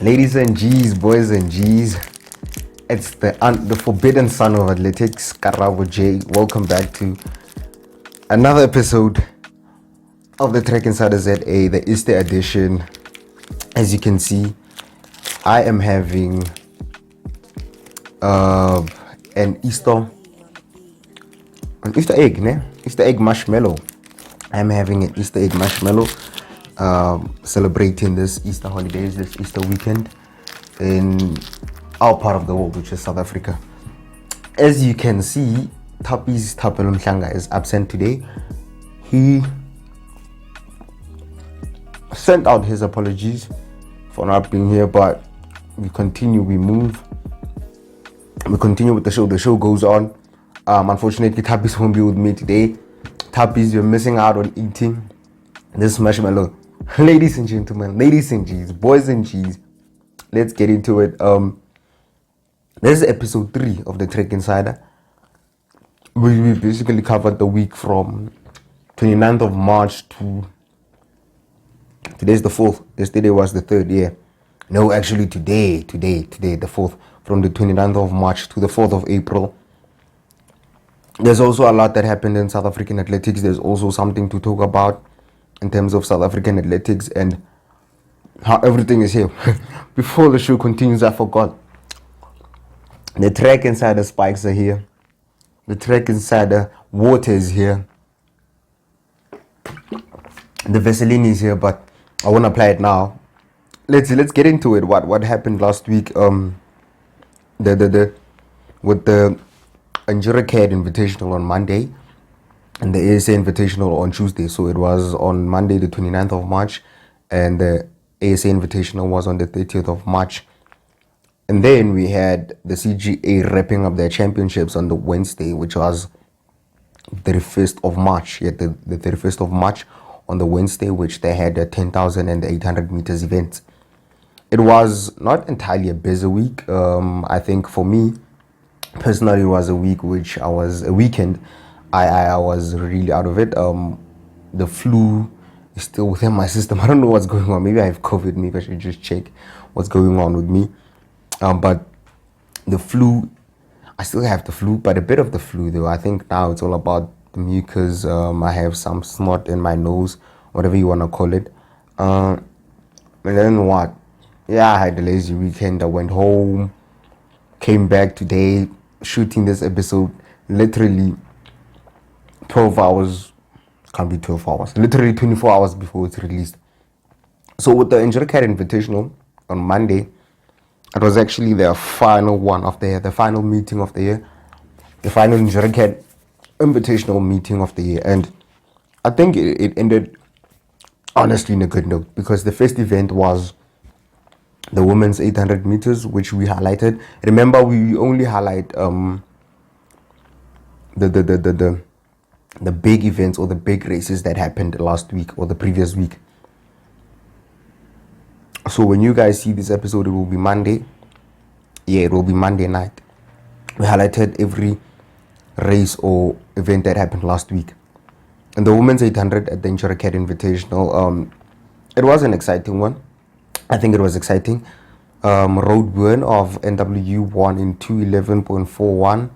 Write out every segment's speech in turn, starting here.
Ladies and G's, boys and G's, it's the forbidden son of athletics, Karabo J. Welcome back to another episode of the TRACKINSIDER ZA, the Easter edition. As you can see, I am having an Easter egg, ne? Easter egg marshmallow. I'm having an Easter egg marshmallow, celebrating this Easter holidays, this Easter weekend in our part of the world, which is South Africa. As you can see, Thappies is absent today. He sent out his apologies for not being here, but we continue, we continue with the show. The show goes on. Unfortunately, Thappies won't be with me today. Thappies, you're missing out on eating this marshmallow. Ladies and gentlemen, ladies and G's, boys and G's, let's get into it. This is episode 3 of the TRACKINSIDER. We basically covered the week from 29th of March to today's the 4th. Yesterday was the 3rd, yeah. No, actually today, the 4th. From the 29th of March to the 4th of April. There's also a lot that happened in South African athletics. There's also something to talk about in terms of South African athletics and how everything is here. Before the show continues, I forgot. The TRACKINSIDER spikes are here. The TRACKINSIDER water is here. The Vaseline is here, but I won't apply it now. Let's get into it. What happened last week? With the Endurocad Invitational on Monday and the ASA Invitational on Tuesday. So it was on Monday the 29th of March and the ASA Invitational was on the 30th of March. And then we had the CGA wrapping up their championships on the Wednesday, which was 31st of March. Yeah, the 31st of March on the Wednesday, which they had a 10,000 and 800 meters event. It was not entirely a busy week. I think for me, personally, it was a weekend. I was really out of it. The flu is still within my system. I don't know what's going on. Maybe I have COVID. Maybe I should just check what's going on with me. But the flu, I still have the flu, but a bit of the flu though. I think now it's all about the mucus. I have some snot in my nose, whatever you want to call it. And then what? Yeah, I had a lazy weekend. I went home, came back today, shooting this episode literally 12 hours, can't be 12 hours, literally 24 hours before it's released. So with the Endurocad Invitational on Monday, it was actually their final one of the year, the final meeting of the year, the final Endurocad Invitational meeting of the year. And I think it ended honestly in a good note, because the first event was the women's 800 meters, which we highlighted. Remember, we only highlight the big events or the big races that happened last week or the previous week. So when you guys see this episode, it will be Monday. Yeah, it will be Monday night. We highlighted every race or event that happened last week. And the women's 800 at the Endurocad Invitational, it was an exciting one. I think it was exciting. Roadburn of NW won in 2:11.41.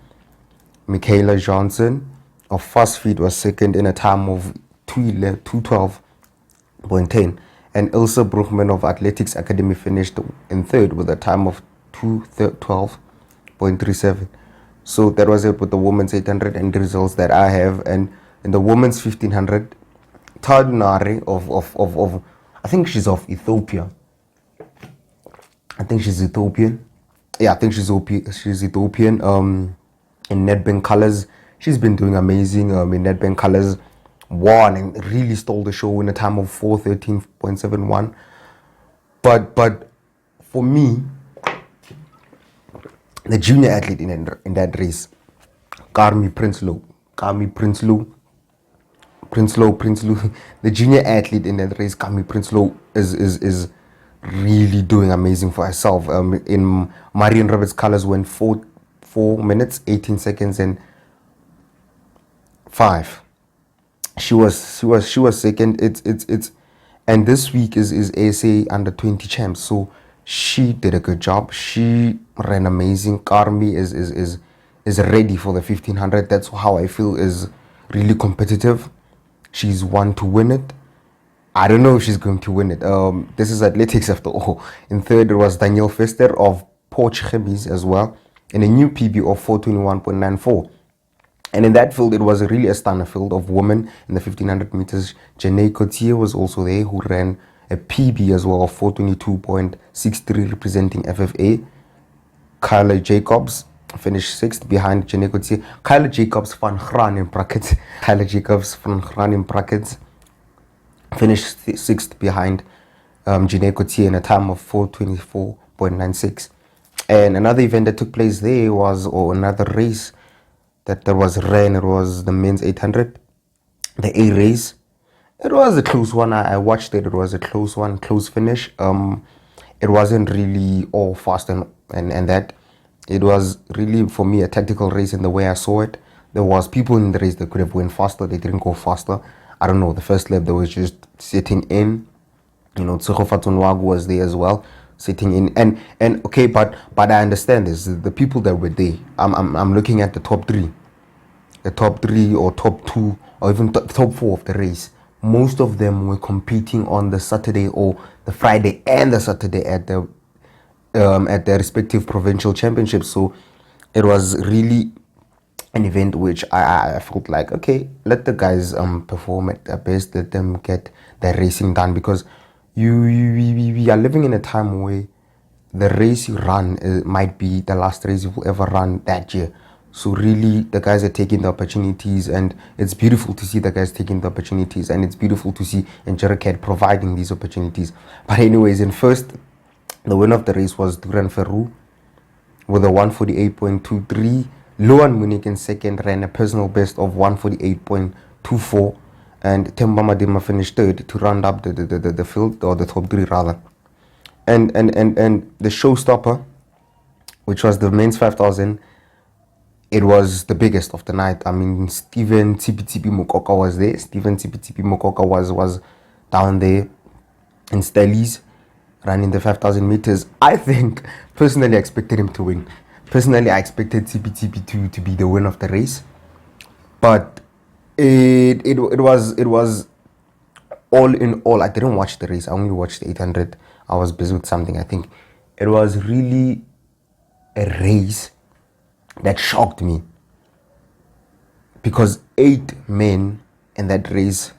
Michaela Johnson of Fast Feet was second in a time of 2:12.10. And Ilse Broekman of Athletics Academy finished in third with a time of 2:12.37. So that was it with the women's 800 and the results that I have. And in the women's 1500, Tadu Nare of I think she's of Ethiopia. I think she's Ethiopian. Yeah, I think she's Ethiopian. In netband colors, she's been doing amazing. In netband colors, won and really stole the show in a time of 4:13.71. But for me, the junior athlete in that race, Prinsloo, the junior athlete in that race, Prinsloo, is really doing amazing for herself. In Marion Roberts' colors went 4 minutes 18 seconds and 5. She was second. It's And this week is ASA Under-20 Champs. So she did a good job. She ran amazing. Karmi is ready for the 1500. That's how I feel, is really competitive. She's one to win it. I don't know if she's going to win it. This is athletics after all. In third, it was Danielle Fester of Portuguese as well, in a new PB of 421.94. And in that field, it was really a stunner field of women in the 1500 meters. Janae Cotier was also there, who ran a PB as well of 422.63, representing FFA. Kyla Jacobs finished sixth behind Janae Cotier. Kyla Jacobs van Graan in brackets. Kyla Jacobs van Graan in brackets finished sixth behind Janae Cotier in a time of 424.96. And another event that took place there was, or another race that there was ran, it was the men's 800, the A race. It was a close one. I watched it. It was a close one, close finish. It wasn't really all fast and that. It was really, for me, a tactical race in the way I saw it. There was people in the race that could have went faster. They didn't go faster. I don't know. The first lap, they was just sitting in. You know, Tsugo Fatunwagu was there as well, sitting in. And okay, but I understand this. The people that were there, I'm looking at the top three or top two or even top four of the race. Most of them were competing on the Saturday or the Friday and the Saturday at their respective provincial championships. So it was really an event which I felt like, okay, let the guys perform at their best, let them get their racing done, because we are living in a time where the race you run might be the last race you will ever run that year. So really, the guys are taking the opportunities, and it's beautiful to see the guys taking the opportunities, and it's beautiful to see Endurocad providing these opportunities. But anyways, in first, the winner of the race was Duran Ferru with a 148.23. Loan Munich in second ran a personal best of 148.24, and Temba Madima finished third to round up the field, or the top three rather. And the showstopper, which was the men's 5,000, it was the biggest of the night. I mean, Stephen Tipi Mokoka was there. Stephen Tipi Mokoka was down there in Stellies, running the 5,000 meters. I think, personally, I expected him to win. Personally, I expected Tipi to be the winner of the race. But it was all in all. I didn't watch the race. I only watched the 800. I was busy with something. I think it was really a race that shocked me, because 8 men in that race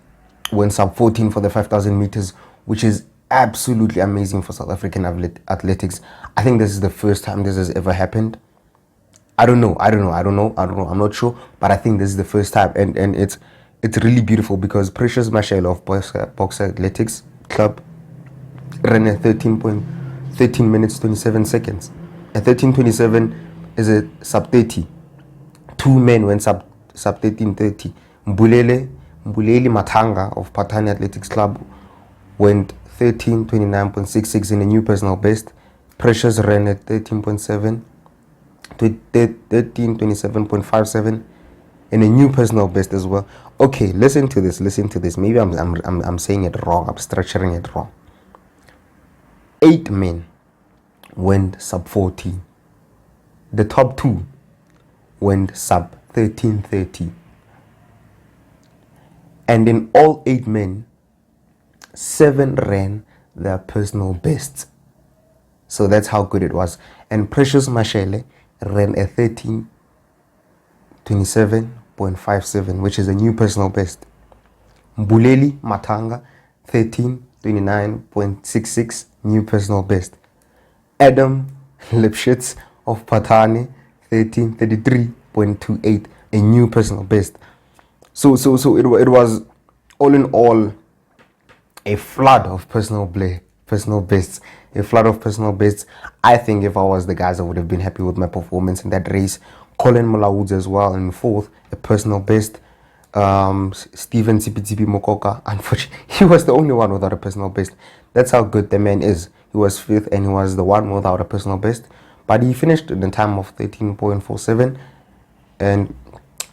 went sub 14 for the 5,000 meters, which is absolutely amazing for South African athletics. I think this is the first time this has ever happened. I don't know. I'm not sure, but I think this is the first time, and it's really beautiful, because Precious Mashele of Boxer Athletics Club ran a 13 minutes 27 seconds. A 13:27 is a sub 30. 2 men went sub 13:30. Mbuleli Matanga of Patani Athletics Club went 13:29.66 in a new personal best. Precious ran at 13.7 to 13:27.57 in a new personal best as well. Okay, listen to this. Maybe I'm saying it wrong. I'm structuring it wrong. 8 men went sub 14. The top 2 went sub 13:30. And in all 8 men, 7 ran their personal bests. So that's how good it was. And Precious Mashele ran a 13:27.57, which is a new personal best. Mbuleli Matanga, 13:29.66, new personal best. Adam Lipschitz of Patani, 13:33.28, a new personal best. So it was all in all a flood of personal bests. A flood of personal bests. I think if I was the guys, I would have been happy with my performance in that race. Colin Malawudz as well in fourth, a personal best. Stephen Tipi Mokoka, unfortunately, he was the only one without a personal best. That's how good the man is. He was fifth, and he was the one without a personal best. But he finished in a time of 13.47, and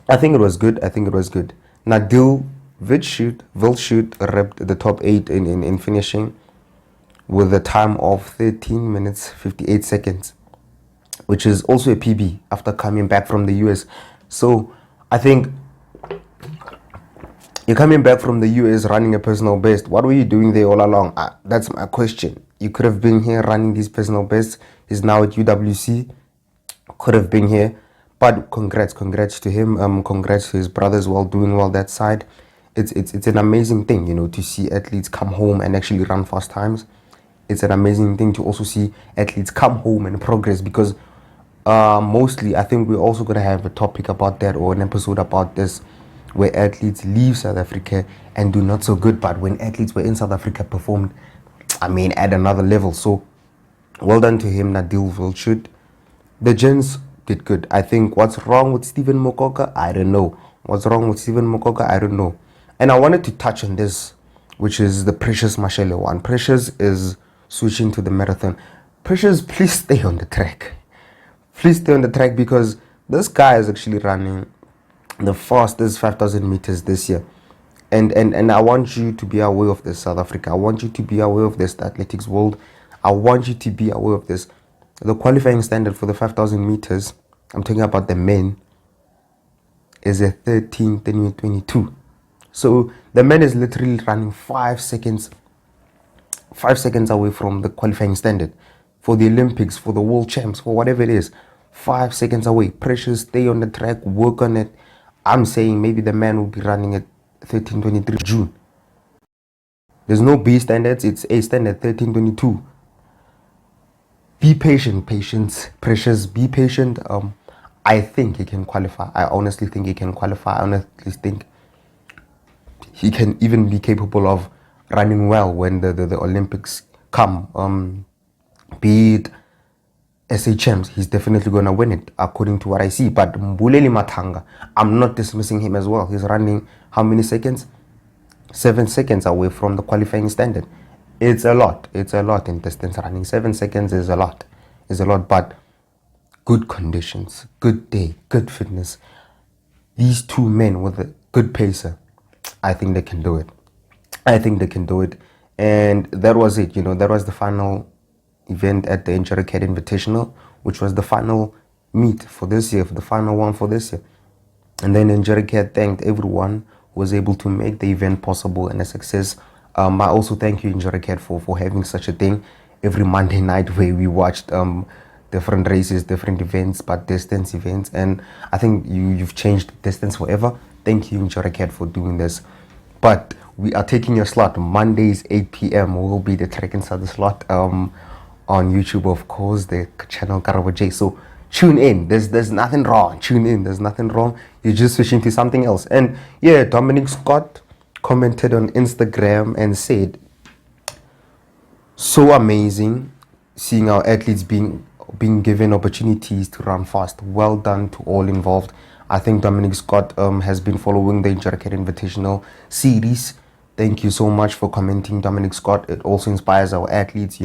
I think it was good. Nadil Vilshoot ripped the top 8 in finishing with a time of 13 minutes 58 seconds, which is also a PB after coming back from the US. So I think you're coming back from the US running a personal best. What were you doing there all along? That's my question. You could have been here running these personal bests. He's now at UWC. Could have been here. But congrats to him. Congrats to his brothers while doing well that side. It's an amazing thing, to see athletes come home and actually run fast times. It's an amazing thing to also see athletes come home and progress, because mostly I think we're also going to have a topic about that, or an episode about this, where athletes leave South Africa and do not so good, but when athletes were in South Africa performed, at another level. So well done to him, Nadil Vilshoot. The gents did good. I think what's wrong with Stephen Mokoka, I don't know. I don't know. And I wanted to touch on this, which is the Precious Mashele one. Precious is switching to the marathon. Precious, please stay on the track. Because this guy is actually running the fastest 5,000 meters this year. And I want you to be aware of this, South Africa. I want you to be aware of this, the athletics world. I want you to be aware of this. The qualifying standard for the 5,000 meters, I'm talking about the men, is a 13:22. So the man is literally running 5 seconds away from the qualifying standard for the Olympics, for the world champs, for whatever it is. 5 seconds away. Precious, stay on the track, work on it. I'm saying maybe the man will be running at 13:23 June. There's no B standards, it's A standard, 13:22. Be patient, Precious, be patient. I think he can qualify. I honestly think he can qualify. I honestly think he can even be capable of running well when the Olympics come. Be it ASA Champs, he's definitely going to win it, according to what I see. But Mbuleli Matanga, I'm not dismissing him as well. He's running how many seconds? 7 seconds away from the qualifying standard. It's a lot in distance running. 7 seconds is a lot. But good conditions, good day, good fitness. These two men with a good pacer, I think they can do it. And that was it. That was the final event at the Endurocad Invitational, which was the final meet for this year, the final one for this year. And then Endurocad thanked everyone who was able to make the event possible and a success. I also thank you, Endurocad, for having such a thing every Monday night where we watched different races, different events, but distance events. And I think you've changed distance forever. Thank you, Endurocad, for doing this. But we are taking your slot. Mondays, 8 p.m. will be the TRACKINSIDER slot on YouTube, of course, the channel Karaboj. So tune in. There's nothing wrong. Tune in. There's nothing wrong. You're just switching to something else. And yeah, Dominic Scott commented on Instagram and said, so amazing seeing our athletes being given opportunities to run fast. Well done to all involved. I think Dominic Scott has been following the Endurocad Invitational series. Thank you so much for commenting, Dominic Scott. It also inspires our athletes,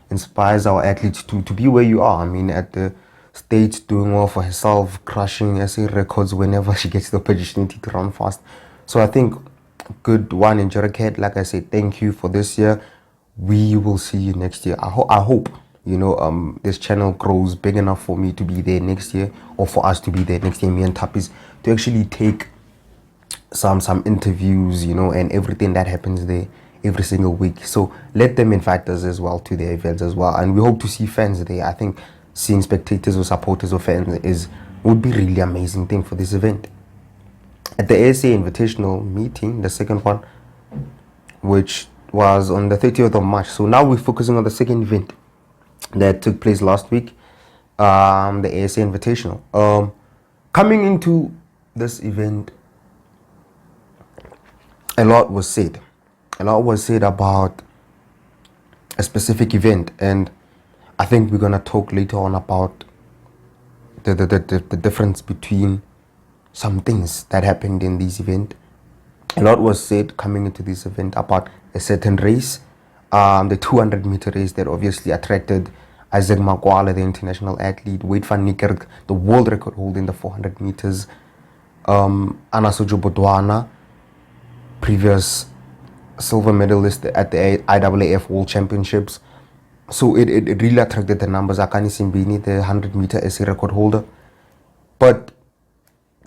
inspires our athletes to be where you are. At the stage, doing well for herself, crushing SA records whenever she gets the opportunity to run fast. So I think good one, Endurocad. Like I said, thank you for this year. We will see you next year. I hope this channel grows big enough for me to be there next year, or for us to be there next year, me and Thappies, to actually take some interviews, and everything that happens there every single week. So let them invite us as well to their events as well, and we hope to see fans there. I think seeing spectators or supporters or fans would be really amazing thing for this event. At the ASA Invitational meeting, the second one, which was on the 30th of March. So now we're focusing on the second event that took place last week, the ASA Invitational. Coming into this event, a lot was said about a specific event, and I think we're gonna talk later on about the difference between some things that happened in this event. A lot was said coming into this event about a certain race, the 200-meter race that obviously attracted Isaac Makwala, the international athlete, Wade van Niekerk, the world record holder in the 400 meters, Anasojo Bodwana, previous silver medalist at the IAAF World Championships. So it really attracted the numbers. Akani Simbini, the 100-meter SA record holder. But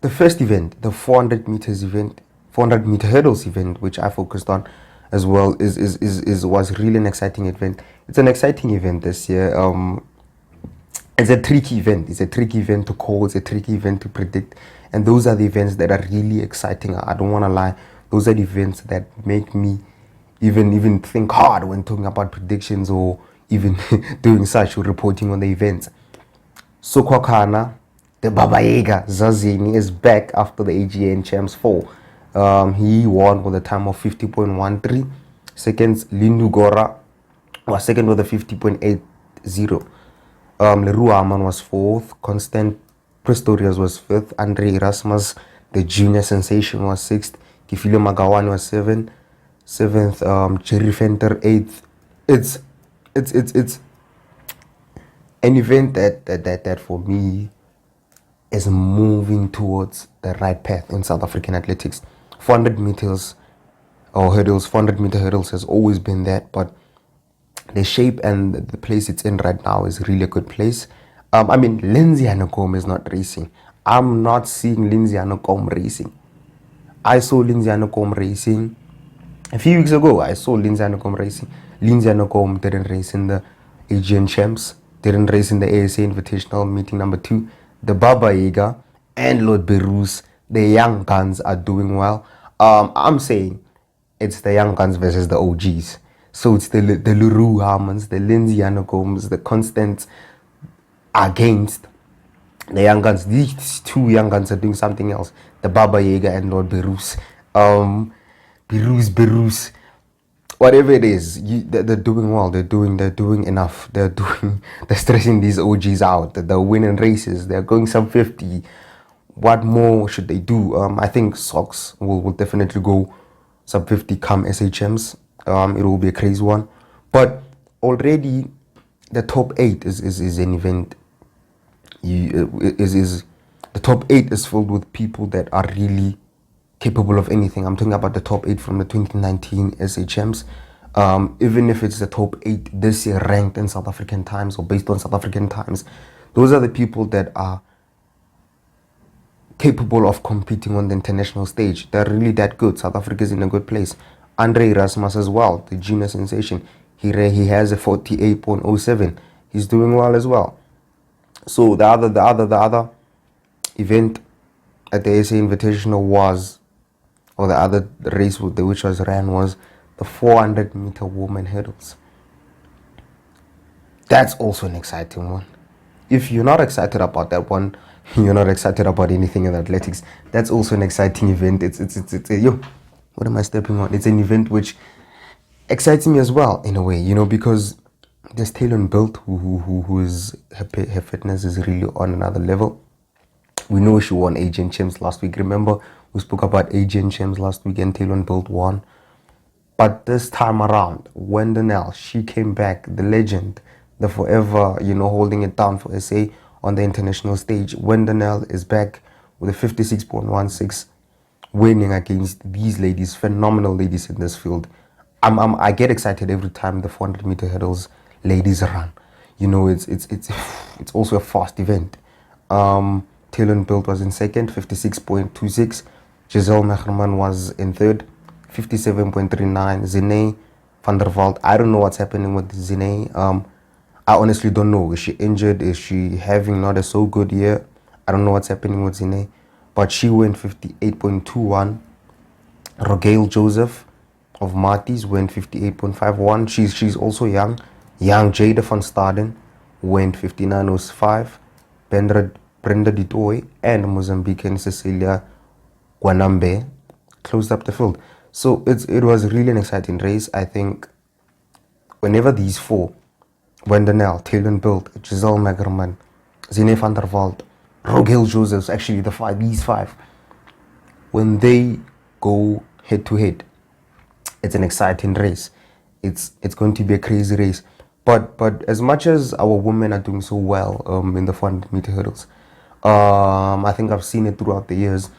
the first event, the 400-meter hurdles event, which I focused on as well, was really an exciting event. It's an exciting event this year. It's a tricky event. It's a tricky event to call. It's a tricky event to predict. And those are the events that are really exciting. I don't want to lie. Those are the events that make me even think hard when talking about predictions or even doing such or reporting on the events. So Kwakana, the Baba Yaga Zazini, is back after the AGN Champs 4. He won with a time of 50.13 seconds. Lindu Gora was second with a 50.80. Leroux Aman was fourth. Constant Pistorius was fifth. Andre Erasmus, the junior sensation, was sixth. Kifilo Magawan was seventh. Jerry Fenter eighth. It's an event that for me is moving towards the right path in South African athletics. 400 meters or hurdles, 400 meter hurdles has always been that, but the shape and the place it's in right now is really a good place. I mean, Lindsay Hanekom is not racing. I'm not seeing Lindsay Hanekom racing. I saw Lindsay Hanekom racing a few weeks ago. I saw Lindsay Hanekom racing. Lindsay Hanekom didn't race in the AGN Champs, didn't race in the ASA Invitational meeting number 2. The Baba Yaga and Lord Berus, the young guns are doing well. I'm saying it's the young guns versus the OGs. So it's the Leroux Harmons, the Lindsay Hanekoms, the Constants against the young guns. These two young guns are doing something else. The Baba Yaga and Lord Berus. Berus. Whatever it is, they're doing well. They're doing enough. They're stressing these OGs out. They're winning races. They're going sub 50. What more should they do? I think Sox will definitely go sub 50 come SA Champs. It will be a crazy one. But already the top 8 is an event. The top 8 is filled with people that are really capable of anything. I'm talking about the top 8 from the 2019 SA Champs. Even if it's the top 8 this year ranked in South African times or based on South African times, those are the people that are capable of competing on the international stage. They're really that good. South Africa is in a good place. Andre Erasmus as well, the junior sensation. He has a 48.07. He's doing well as well. So the other event at the ASA Invitational was, or the other race which was ran was the 400 meter women hurdles. That's also an exciting one. If you're not excited about that one, you're not excited about anything in athletics. That's also an exciting event. What am I stepping on? It's an event which excites me as well in a way, because there's Taylor Built who is her fitness is really on another level. We know she won AGN Champs last week. Remember, we spoke about AGN Champs last week and Taylor Built won. But this time around, Wendenell, she came back, the legend, the forever, holding it down for SA on the international stage. Wendenell is back with a 56.16, winning against these ladies, phenomenal ladies in this field. I get excited every time the 400 meter hurdles ladies run. It's also a fast event. Taylor Built was in second, 56.26. Giselle Mecherman was in third, 57.39. Zine van der Walt, I don't know what's happening with Zine. I honestly don't know. Is she injured? Is she having not a so good year? I don't know what's happening with Zine. But she went 58.21. Rogale Joseph of Marties went 58.51. She's also young. Young Jada van Staden went 59.05. Brenda Ditoy and Mozambican Cecilia Guanambe closed up the field. So it was really an exciting race. I think whenever these four, Wendenell, Taylor Built, Giselle Megerman, Zine van der Walt, Rogale Josephs, actually these five, when they go head to head, it's an exciting race. It's going to be a crazy race. But as much as our women are doing so well in the 400 meter hurdles, I think I've seen it throughout the years.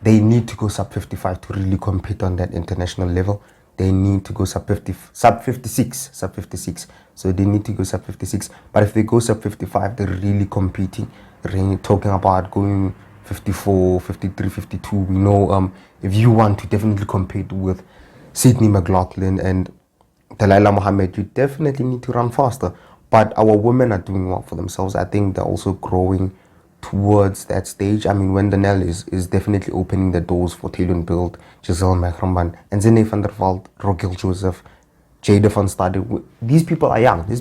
they need to go sub 55 to really compete on that international level. They need to go sub 56. So they need to go sub 56. But if they go sub 55, they're really competing. Really talking about going 54, 53, 52. We know if you want to definitely compete with Sydney McLaughlin and Delilah Mohammed, you definitely need to run faster. But our women are doing well for themselves. I think they're also growing towards that stage. I mean, Wendenel is definitely opening the doors for Taylor Build, Giselle Mehramban, and Zene van der Veld, Rogel Joseph, Jade van Stade. These people are young. They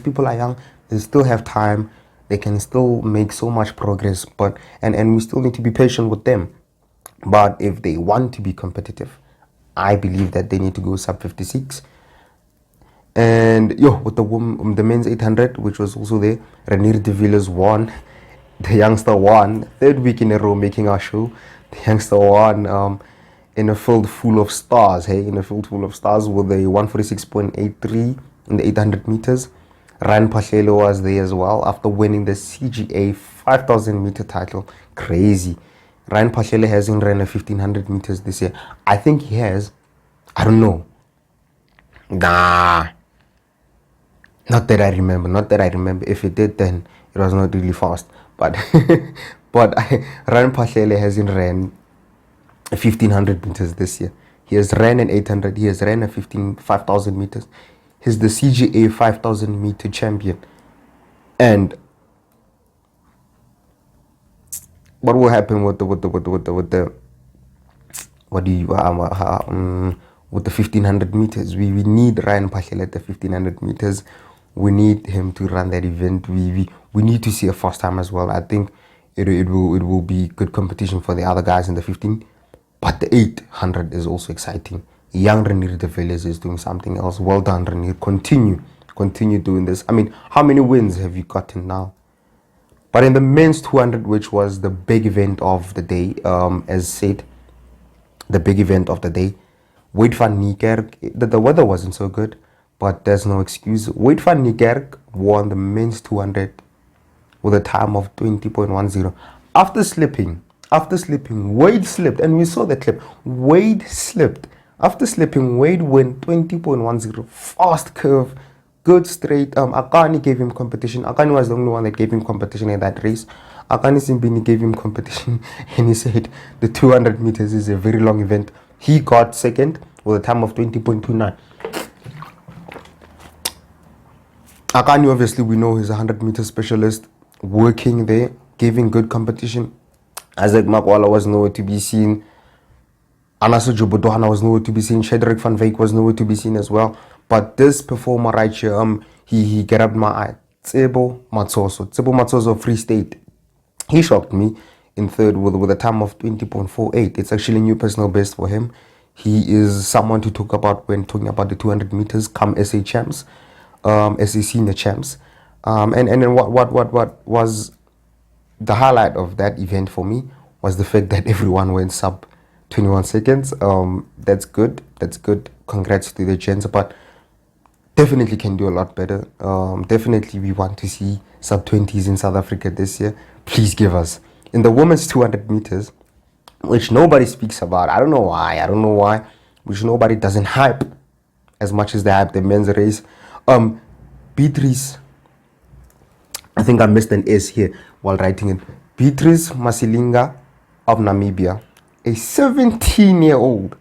still have time. They can still make so much progress. But and we still need to be patient with them. But if they want to be competitive, I believe that they need to go sub 56. And with the men's 800, which was also there, Renier de Villiers won. The youngster won, third week in a row making our show. The youngster won in a field full of stars, in a field full of stars with a 146.83 in the 800 meters. Ryan Mashele was there as well after winning the CGA 5,000 meter title. Crazy. Ryan Mashele hasn't ran a 1500 meters this year. I think he has. I don't know. Nah. Not that I remember. If he did, then it was not really fast. But Ryan Mashele hasn't ran 1500 meters this year. He has ran an 800. He has ran a 5,000 meters. He's the CGA 5,000 meter champion. And what will happen with the 1500 meters? We need Ryan Mashele at the 1500 meters. We need him to run that event. We need to see a fast time as well. I think it will be good competition for the other guys in the 15. But the 800 is also exciting. Young Renier de Villiers is doing something else. Well done, Renier. Continue doing this. I mean, how many wins have you gotten now? But in the men's 200, which was the big event of the day, as said, the big event of the day, Wade van Niekerk, the weather wasn't so good, but there's no excuse. Wade van Niekerk won the men's 200 with a time of 20.10. After slipping, Wade slipped, and we saw the clip. Wade slipped. After slipping, Wade went 20.10. Fast curve, good straight. Akani gave him competition. Akani was the only one that gave him competition in that race. Akani Simbini gave him competition, and he said the 200 meters is a very long event. He got second with a time of 20.29. Akani, obviously, we know he's a 100 meter specialist, working there, giving good competition. Isaac Makwala was nowhere to be seen. Anaso Jobodohana was nowhere to be seen. Shedrick van Wyk was nowhere to be seen as well. But this performer right here, he grabbed my eye. Tsebo Matsoso, Free State. He shocked me in third with a time of 20.48. It's actually a new personal best for him. He is someone to talk about when talking about the 200 meters come SA champs, SA senior champs. And then what was the highlight of that event for me was the fact that everyone went sub 21 seconds. That's good. Congrats to the gents, but definitely can do a lot better. Definitely we want to see sub 20s in South Africa this year. Please give us. In the women's 200 meters, which nobody speaks about. I don't know why. Which nobody doesn't hype as much as they hype the men's race. Beatrice, I think I missed an S here while writing it. Beatrice Masilinga of Namibia, a 17-year-old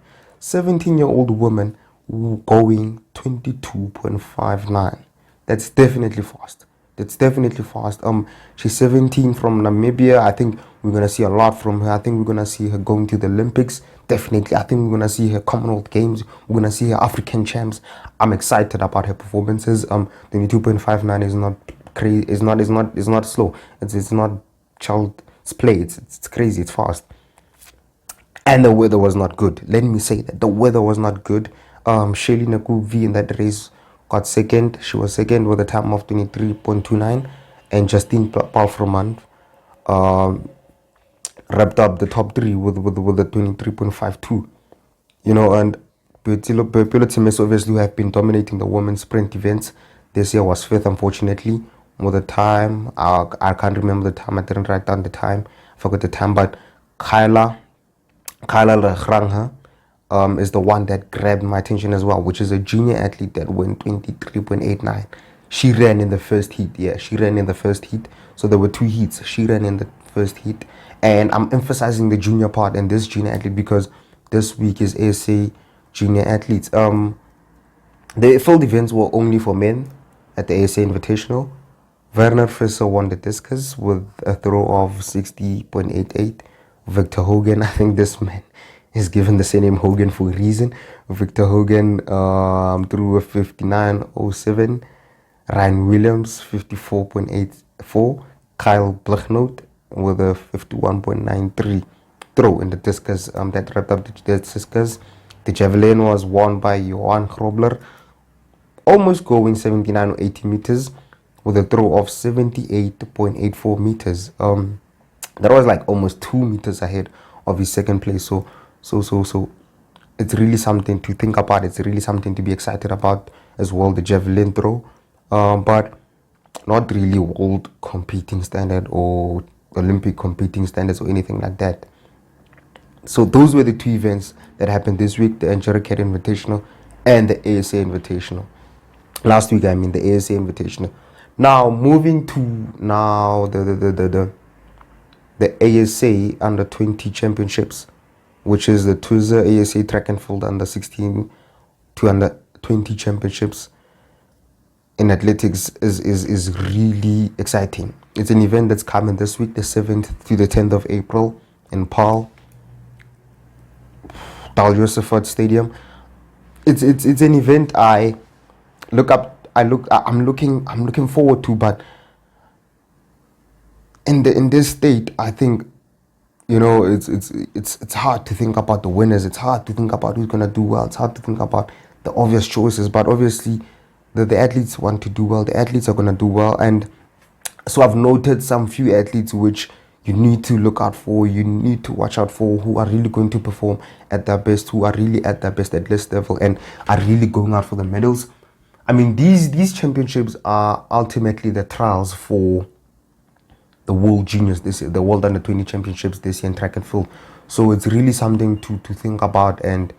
woman going 22.59. That's definitely fast. She's 17 from Namibia. I think we're gonna see a lot from her. I think we're gonna see her going to the Olympics. Definitely. I think we're gonna see her Commonwealth Games. We're gonna see her African champs. I'm excited about her performances. 22.59 is not crazy. It's not slow. It's not child's play. It's crazy. It's fast. And the weather was not good. Let me say that the weather was not good. Shelly Nakuvi in that race got second. She was second with a time of 23.29, and Justine Palfroman wrapped up the top three with a 23.52. And Pilotimes obviously have been dominating the women's sprint events. This year was fifth, unfortunately. With the time, I can't remember the time. I didn't write down the time. I forgot the time, but Kyla Kyle is the one that grabbed my attention as well, which is a junior athlete that went 23.89. She ran in the first heat. Yeah, she ran in the first heat. So there were 2 heats. She ran in the first heat. And I'm emphasizing the junior part and this junior athlete because this week is ASA junior athletes. The field events were only for men at the ASA Invitational. Werner Visser won the discus with a throw of 60.88. Victor Hogan, I think this man is given the same name Hogan for a reason. Victor Hogan threw a 59.07. Ryan Williams, 54.84. Kyle Blechnote with a 51.93 throw in the discus. That wrapped up the discus. The javelin was won by Johan Grobler, almost going 79 or 80 meters with a throw of 78.84 meters. That was like almost 2 meters ahead of his second place. So it's really something to think about. It's really something to be excited about as well, the javelin throw. But not really world competing standard or Olympic competing standards or anything like that. So those were the 2 events that happened this week, the Endurocad Invitational and the ASA Invitational. Last week, I mean, the ASA Invitational. Now, moving to now the ASA Under 20 Championships, which is the TUSA ASA Track and Field Under 16 to Under 20 Championships in athletics is really exciting. It's an event that's coming this week, the 7th to the 10th of April in Paarl, Dal Josephat Stadium. It's an event I'm looking forward to, but in this state, I think, it's hard to think about the winners. It's hard to think about who's gonna do well. It's hard to think about the obvious choices, but obviously the athletes want to do well. The athletes are gonna do well, and so I've noted some few athletes which you need to look out for, you need to watch out for, who are really going to perform at their best, who are really at their best at this level and are really going out for the medals. I mean, these championships are ultimately the trials for the World Juniors this year, the World Under 20 Championships this year in track and field. So it's really something to think about and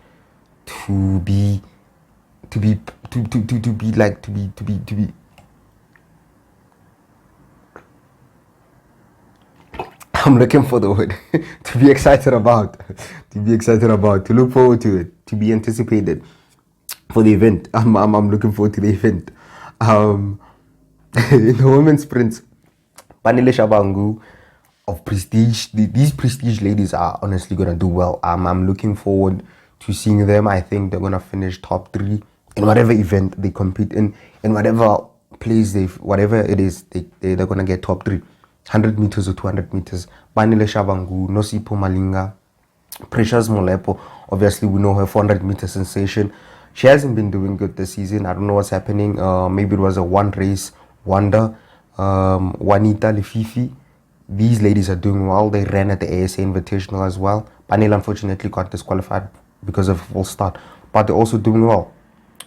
to be I'm looking for the word to be excited about, to look forward to it, to be anticipated for the event. I'm looking forward to the event. In the women's sprints, Panele Shabangu of Prestige, these Prestige ladies are honestly gonna do well. I'm looking forward to seeing them. I think they're gonna finish top 3 in whatever event they compete in whatever place whatever it is, they're gonna get top 3. 100 meters or 200 meters. Panele Shabangu, Nosipho Malinga, Precious Molepo. Obviously, we know her 400 meter sensation. She hasn't been doing good this season. I don't know what's happening. Maybe it was a one race wonder. Juanita Lefifi. These ladies are doing well. They ran at the ASA Invitational as well. Panele unfortunately got disqualified because of a false start, but they're also doing well.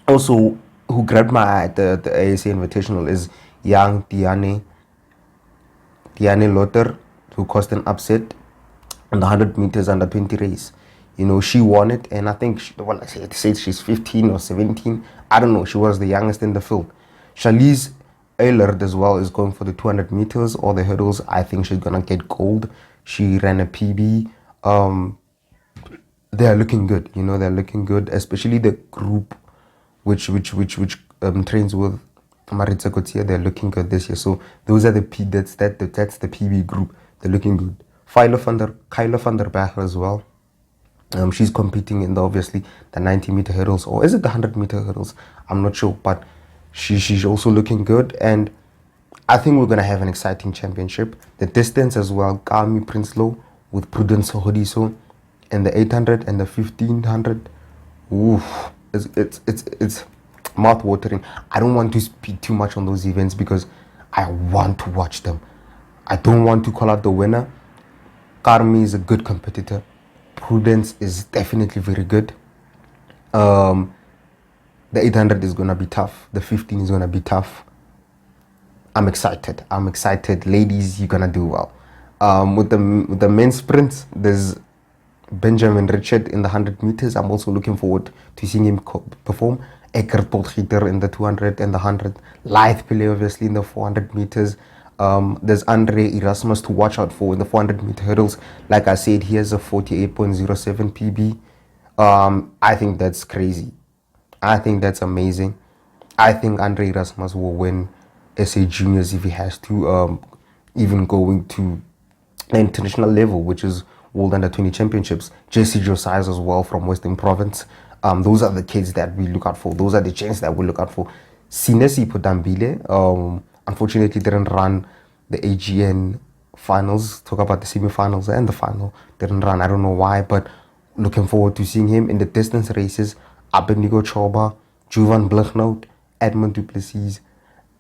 Also, who grabbed my eye at the ASA Invitational is young Tiane Lotter, who caused an upset on the 100 meters under 20 race. She won it, and I think I said she's 15 or 17. I don't know. She was the youngest in the field. Charlize Eilert as well is going for the 200 meters or the hurdles. I think she's gonna get gold. She ran a PB. They are looking good. They're looking good, especially the group which trains with Maritza Gauthier. They're looking good this year. So those are the that's the PB group. They're looking good. Kyla van der Berg as well. She's competing in obviously the 90-meter hurdles, or is it the 100-meter hurdles? I'm not sure, but she's also looking good, and I think we're gonna have an exciting championship. The distance as well, Kami Prinsloo with Prudence Hodiso, and the 800 and the 1500. Oof, it's mouth-watering. I don't want to speak too much on those events because I want to watch them. I don't want to call out the winner. Karmi is a good competitor. Prudence is definitely very good. The 800 is gonna be tough. The 15 is gonna be tough. I'm excited. Ladies, you're gonna do well. With the men's sprints, there's Benjamin Richard in the 100 meters. I'm also looking forward to seeing him perform. Eckert Potgieter in the 200 and the 100. Lyth Pillay obviously in the 400 meters. There's Andre Erasmus to watch out for in the 400 meter hurdles. Like I said, he has a 48.07 PB. I think that's crazy. I think that's amazing. I think Andre Erasmus will win SA Juniors if he has to, even going to the international level, which is World Under 20 Championships. Jesse Josiah as well from Western Province. Those are the kids that we look out for. Those are the chains that we look out for. Sinesi Potambile, unfortunately, didn't run the AGN finals. Talk about the semi-finals and the final. Didn't run. I don't know why, but looking forward to seeing him in the distance races. Abednego Choba, Juvan Blichnout, Edmund Duplessis,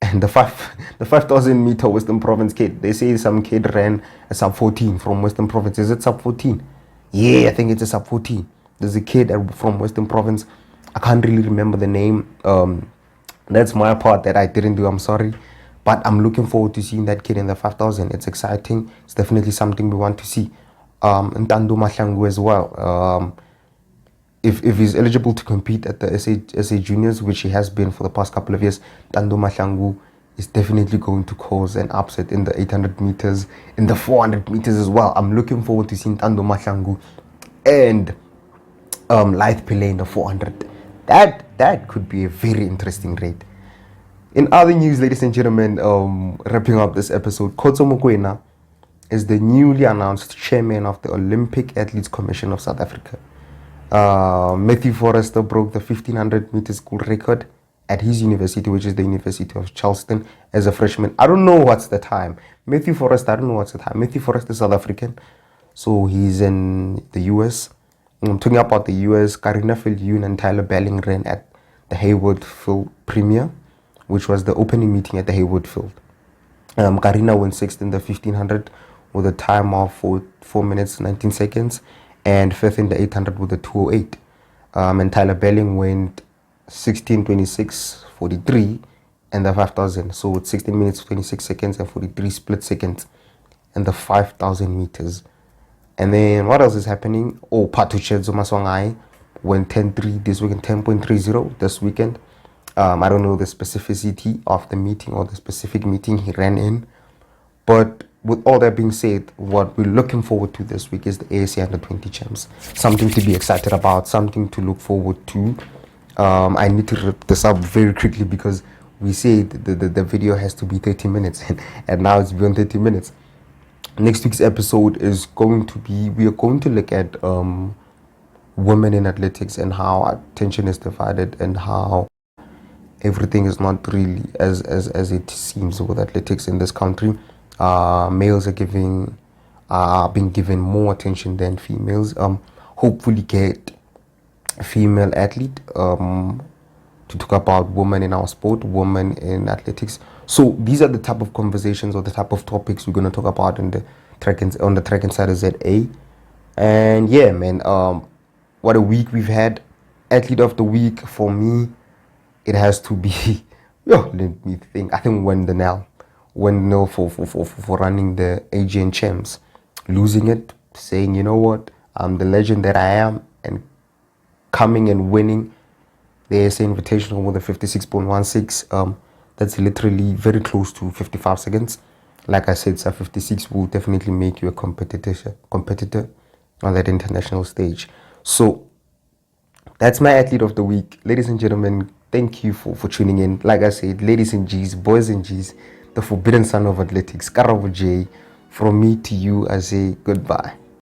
and the 5,000 meter Western Province kid. They say some kid ran a sub 14 from Western Province. Is it sub 14? Yeah, I think it's a sub 14. There's a kid from Western Province. I can't really remember the name. That's my part that I didn't do. I'm sorry. But I'm looking forward to seeing that kid in the 5,000. It's exciting. It's definitely something we want to see. And Tadu Mahlangu as well. If he's eligible to compete at the SA Juniors, which he has been for the past couple of years, Tando Mahlangu is definitely going to cause an upset in the 800 meters, in the 400 meters as well. I'm looking forward to seeing Tando Mahlangu and Lyth Pillay in the 400. That could be a very interesting race. In other news, ladies and gentlemen, wrapping up this episode, Khotso Mokoena is the newly announced chairman of the Olympic Athletes Commission of South Africa. Matthew Forrester broke the 1500 meter school record at his university, which is the University of Charleston, as a freshman. I don't know what's the time. Matthew Forrester, I don't know what's the time. Matthew Forrester is South African, so he's in the US. I'm talking about the US. Karina Fillion and Tyler Belling ran at the Hayward Field Premier, which was the opening meeting at the Hayward Field. Karina went sixth in the 1500 with a time of 4 minutes 19 seconds. And fifth in the 800 with a 2:08. And Tyler Belling went 16:26:43 and the 5,000. So it's 16 minutes 26 seconds and 43 split seconds and the 5,000 meters. And then what else is happening? Oh, Patuchedzo Maswangai went 10:3 this weekend, 10.30 this weekend. I don't know the specificity of the meeting or the specific meeting he ran in, but with all that being said, what we're looking forward to this week is the ASA Under-20 Champs. Something to be excited about, something to look forward to. I need to wrap this up very quickly because we said the video has to be 30 minutes and now it's beyond 30 minutes. Next week's episode is going to be, we are going to look at women in athletics and how attention is divided and how everything is not really as it seems with athletics in this country. Males are being given more attention than females. Hopefully get a female athlete to talk about women in our sport, women in athletics. So these are the type of conversations or the type of topics we're going to talk about in the TRACKINSIDER ZA. And yeah, man, what a week we've had. Athlete of the week for me, it has to be let me think. I think Wendell for running the AGN Champs, losing it, saying, you know what, I'm the legend that I am, and coming and winning the ASA Invitational with a 56.16. That's literally very close to 55 seconds. Like I said, sub 56 will definitely make you a competitor on that international stage. So that's my athlete of the week. Ladies and gentlemen, thank you for tuning in. Like I said, ladies and G's, boys and G's, the forbidden son of athletics, Karabo J. From me to you, I say goodbye.